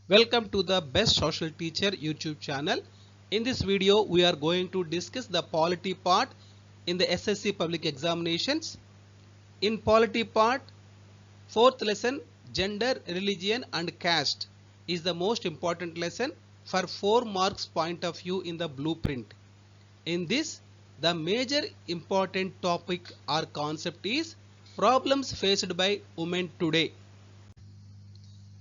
Welcome to the Best Social Teacher YouTube channel. In this video, we are going to discuss the polity part in the SSC public examinations. In polity part, fourth lesson, gender, religion and caste is the most important lesson for 4 marks point of view in the blueprint. In this, the major important topic or concept is problems faced by women today.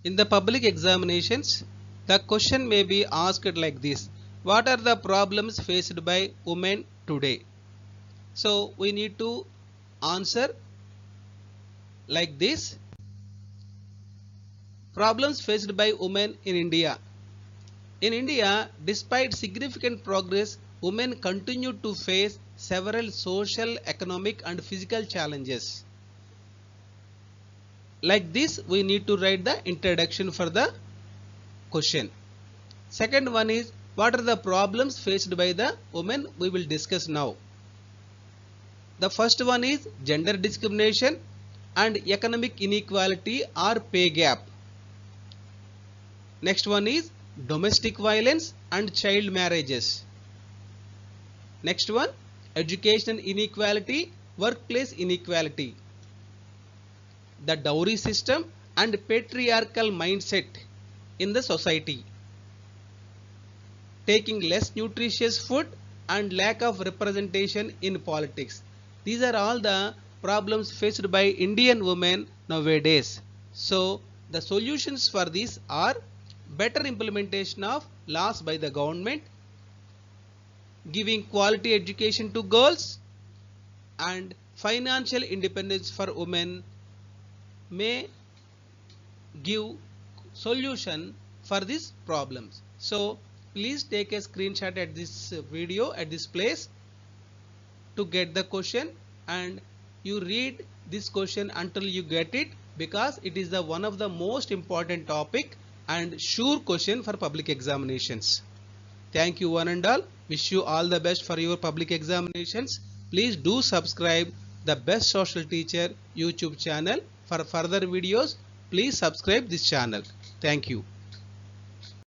In the public examinations, the question may be asked like this: what are the problems faced by women today? So we need to answer like this: problems faced by women in India. In India, despite significant progress, women continue to face several social, economic and physical challenges. Like this, we need to write the introduction for the question. Second one is, what are the problems faced by the women? We will discuss now. The first one is gender discrimination and economic inequality or pay gap. Next one is domestic violence and child marriages. Next one, educational inequality, workplace inequality. The dowry system and patriarchal mindset in the society. Taking less nutritious food and lack of representation in politics. These are all the problems faced by Indian women nowadays. So the solutions for this are better implementation of laws by the government, giving quality education to girls, and financial independence for women may give solution for these problems. So please take a screenshot at this video at this place to get the question, and you read this question until you get it, because it is the one of the most important topic and sure question for public examinations. Thank you one and all. Wish you all the best for your public examinations. Please do subscribe the Best Social Teacher YouTube channel. For further videos, please subscribe this channel. Thank you.